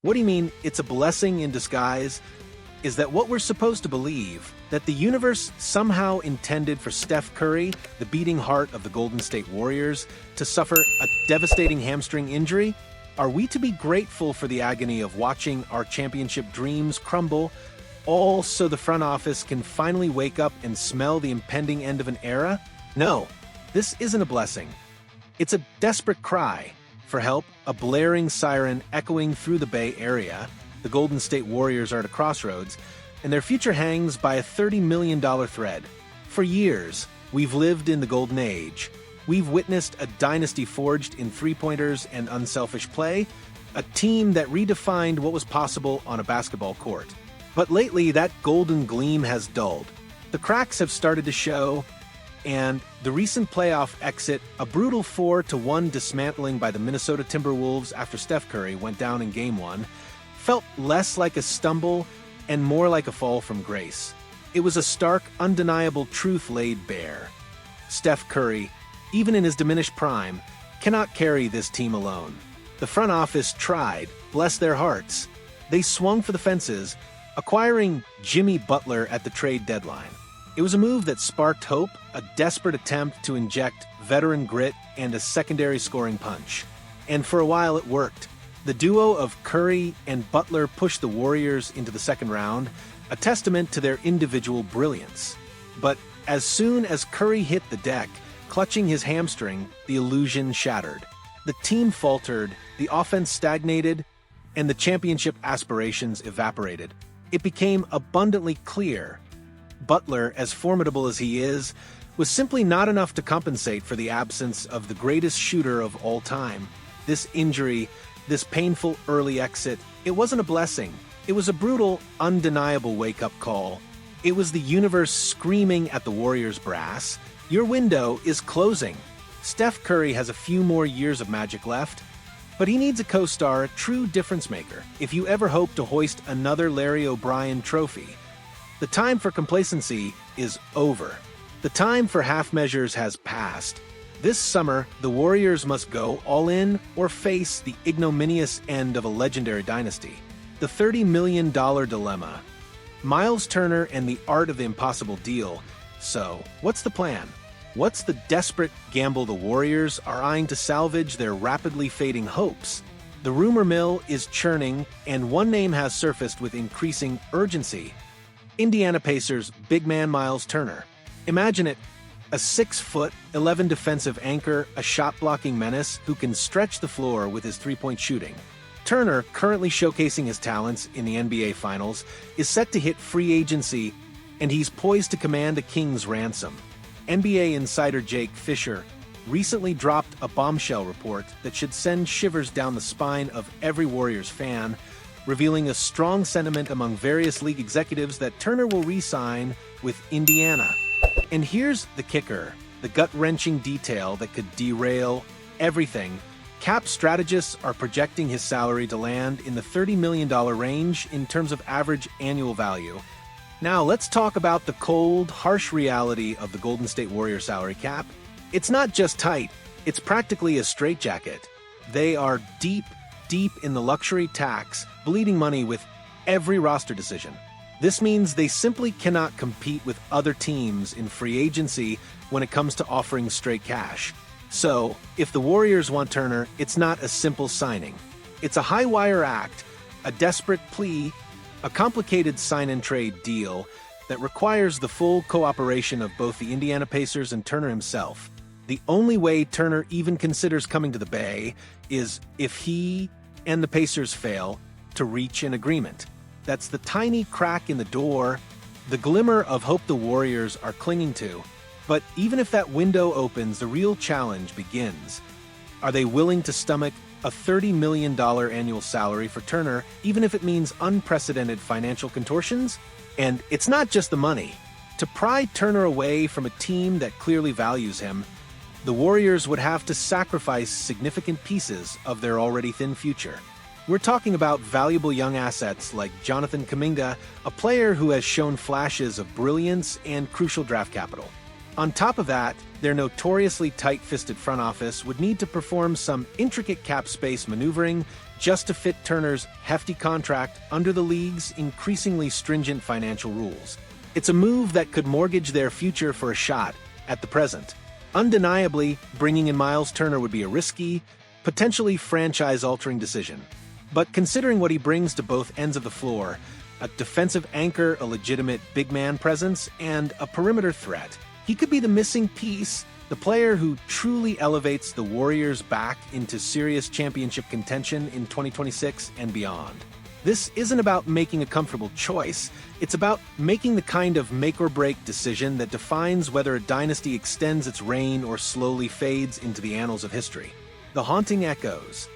What do you mean, it's a blessing in disguise? Is that what we're supposed to believe? That the universe somehow intended for Steph Curry, the beating heart of the Golden State Warriors, to suffer a devastating hamstring injury? Are we to be grateful for the agony of watching our championship dreams crumble, all so the front office can finally wake up and smell the impending end of an era? No, this isn't a blessing. It's a desperate cry for help, a blaring siren echoing through the Bay Area. The Golden State Warriors are at a crossroads, and their future hangs by a $30 million thread. For years, we've lived in the Golden Age. We've witnessed a dynasty forged in three-pointers and unselfish play, a team that redefined what was possible on a basketball court. But lately, that golden gleam has dulled. The cracks have started to show, and the recent playoff exit, a brutal 4-1 dismantling by the Minnesota Timberwolves after Steph Curry went down in Game 1, felt less like a stumble and more like a fall from grace. It was a stark, undeniable truth laid bare. Steph Curry, even in his diminished prime, cannot carry this team alone. The front office tried, bless their hearts. They swung for the fences, acquiring Jimmy Butler at the trade deadline. It was a move that sparked hope, a desperate attempt to inject veteran grit and a secondary scoring punch. And for a while it worked. The duo of Curry and Butler pushed the Warriors into the second round, a testament to their individual brilliance. But as soon as Curry hit the deck, clutching his hamstring, the illusion shattered. The team faltered, the offense stagnated, and the championship aspirations evaporated. It became abundantly clear Butler, as formidable as he is, was simply not enough to compensate for the absence of the greatest shooter of all time. This injury, this painful early exit, it wasn't a blessing. It was a brutal, undeniable wake-up call. It was the universe screaming at the Warriors brass, "Your window is closing." Steph Curry has a few more years of magic left, but he needs a co-star, a true difference-maker, if you ever hope to hoist another Larry O'Brien trophy. The time for complacency is over. The time for half measures has passed. This summer, the Warriors must go all in or face the ignominious end of a legendary dynasty. The $30 million dilemma. Myles Turner and the art of the impossible deal. So, what's the plan? What's the desperate gamble the Warriors are eyeing to salvage their rapidly fading hopes? The rumor mill is churning, and one name has surfaced with increasing urgency. Indiana Pacers big man Myles Turner. Imagine it, a 6'11" defensive anchor, a shot-blocking menace who can stretch the floor with his three-point shooting. Turner, currently showcasing his talents in the NBA Finals, is set to hit free agency, and he's poised to command a king's ransom. NBA insider Jake Fisher recently dropped a bombshell report that should send shivers down the spine of every Warriors fan, revealing a strong sentiment among various league executives that Turner will re-sign with Indiana. And here's the kicker, the gut-wrenching detail that could derail everything. Cap strategists are projecting his salary to land in the $30 million range in terms of average annual value. Now let's talk about the cold, harsh reality of the Golden State Warriors salary cap. It's not just tight, it's practically a straitjacket. They are deep in the luxury tax, bleeding money with every roster decision. This means they simply cannot compete with other teams in free agency when it comes to offering straight cash. So, if the Warriors want Turner, it's not a simple signing. It's a high-wire act, a desperate plea, a complicated sign-and-trade deal that requires the full cooperation of both the Indiana Pacers and Turner himself. The only way Turner even considers coming to the Bay is if he and the Pacers fail to reach an agreement. That's the tiny crack in the door, the glimmer of hope the Warriors are clinging to. But even if that window opens, the real challenge begins. Are they willing to stomach a $30 million annual salary for Turner, even if it means unprecedented financial contortions? And it's not just the money. To pry Turner away from a team that clearly values him, the Warriors would have to sacrifice significant pieces of their already thin future. We're talking about valuable young assets like Jonathan Kuminga, a player who has shown flashes of brilliance and crucial draft capital. On top of that, their notoriously tight-fisted front office would need to perform some intricate cap space maneuvering just to fit Turner's hefty contract under the league's increasingly stringent financial rules. It's a move that could mortgage their future for a shot at the present. Undeniably, bringing in Myles Turner would be a risky, potentially franchise-altering decision. But considering what he brings to both ends of the floor, a defensive anchor, a legitimate big man presence, and a perimeter threat, he could be the missing piece, the player who truly elevates the Warriors back into serious championship contention in 2026 and beyond. This isn't about making a comfortable choice, it's about making the kind of make-or-break decision that defines whether a dynasty extends its reign or slowly fades into the annals of history. The haunting echoes.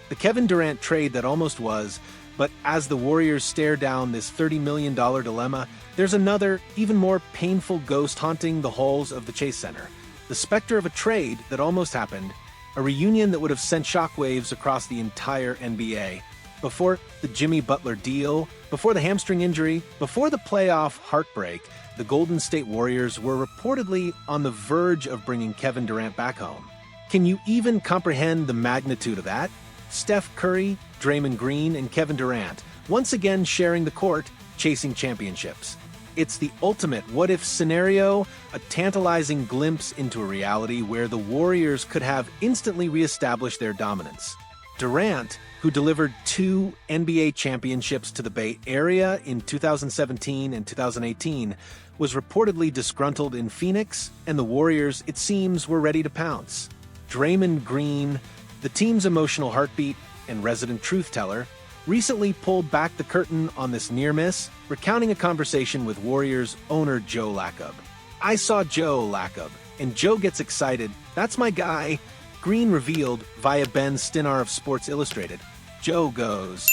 The Kevin Durant trade that almost was, but as the Warriors stare down this $30 million dilemma, there's another, even more painful ghost haunting the halls of the Chase Center. The specter of a trade that almost happened, a reunion that would have sent shockwaves across the entire NBA. Before the Jimmy Butler deal, before the hamstring injury, before the playoff heartbreak, the Golden State Warriors were reportedly on the verge of bringing Kevin Durant back home. Can you even comprehend the magnitude of that? Steph Curry, Draymond Green, and Kevin Durant, once again sharing the court, chasing championships. It's the ultimate what-if scenario, a tantalizing glimpse into a reality where the Warriors could have instantly reestablished their dominance. Durant, who delivered 2 NBA championships to the Bay Area in 2017 and 2018, was reportedly disgruntled in Phoenix, and the Warriors, it seems, were ready to pounce. Draymond Green, the team's emotional heartbeat and resident truth-teller, recently pulled back the curtain on this near miss, recounting a conversation with Warriors owner Joe Lacob. "I saw Joe Lacob, and Joe gets excited. That's my guy," Green revealed via Ben Stinar of Sports Illustrated. Joe goes,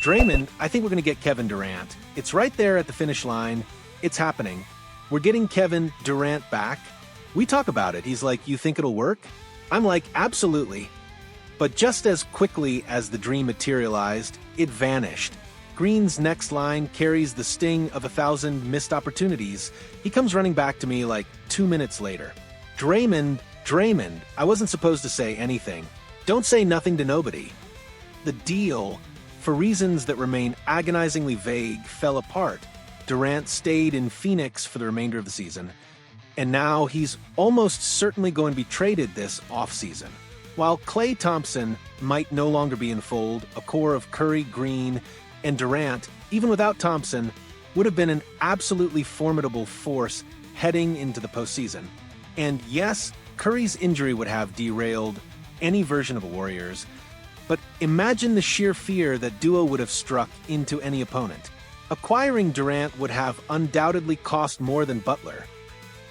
"Draymond, I think we're going to get Kevin Durant. It's right there at the finish line. It's happening. We're getting Kevin Durant back." We talk about it. He's like, "You think it'll work?" I'm like, "Absolutely." But just as quickly as the dream materialized, it vanished. Green's next line carries the sting of 1,000 missed opportunities. He comes running back to me like 2 minutes later. Draymond, I wasn't supposed to say anything. Don't say nothing to nobody." The deal, for reasons that remain agonizingly vague, fell apart. Durant stayed in Phoenix for the remainder of the season, and now he's almost certainly going to be traded this offseason. While Klay Thompson might no longer be in fold, a core of Curry, Green, and Durant, even without Thompson, would have been an absolutely formidable force heading into the postseason. And yes, Curry's injury would have derailed any version of a Warriors, but imagine the sheer fear that duo would have struck into any opponent. Acquiring Durant would have undoubtedly cost more than Butler.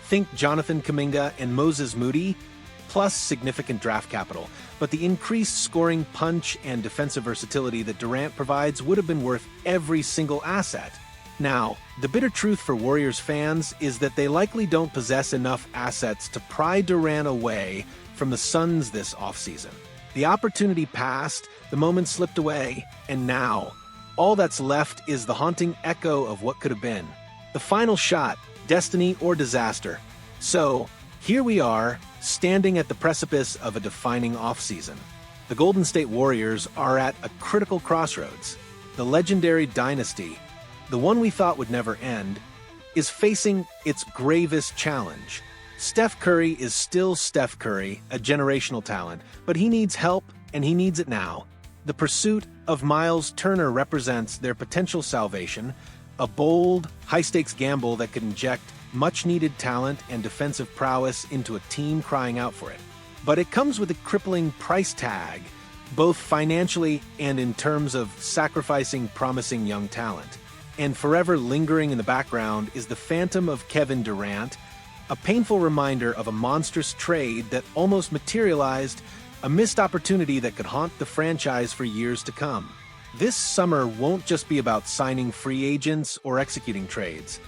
Think Jonathan Kuminga and Moses Moody, plus significant draft capital, but the increased scoring punch and defensive versatility that Durant provides would have been worth every single asset. Now, the bitter truth for Warriors fans is that they likely don't possess enough assets to pry Durant away from the Suns this offseason. The opportunity passed, the moment slipped away, and now, all that's left is the haunting echo of what could have been. The final shot, destiny or disaster. So, here we are, standing at the precipice of a defining offseason. The Golden State Warriors are at a critical crossroads. The legendary dynasty, the one we thought would never end, is facing its gravest challenge. Steph Curry is still Steph Curry, a generational talent, but he needs help, and he needs it now. The pursuit of Myles Turner represents their potential salvation, a bold, high-stakes gamble that could inject much-needed talent and defensive prowess into a team crying out for it. But it comes with a crippling price tag, both financially and in terms of sacrificing promising young talent. And forever lingering in the background is the phantom of Kevin Durant, a painful reminder of a monstrous trade that almost materialized, a missed opportunity that could haunt the franchise for years to come. This summer won't just be about signing free agents or executing trades.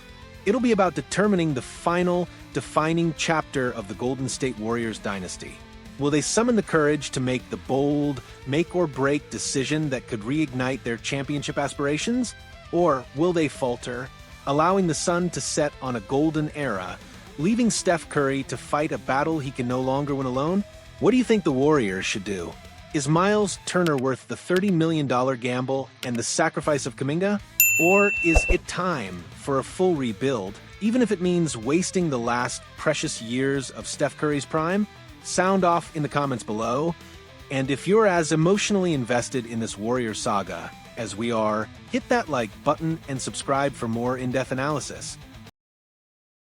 It'll be about determining the final, defining chapter of the Golden State Warriors dynasty. Will they summon the courage to make the bold, make-or-break decision that could reignite their championship aspirations? Or will they falter, allowing the sun to set on a golden era, leaving Steph Curry to fight a battle he can no longer win alone? What do you think the Warriors should do? Is Myles Turner worth the $30 million gamble and the sacrifice of Kuminga? Or is it time for a full rebuild, even if it means wasting the last precious years of Steph Curry's prime? Sound off in the comments below. And if you're as emotionally invested in this Warrior saga as we are, hit that like button and subscribe for more in-depth analysis.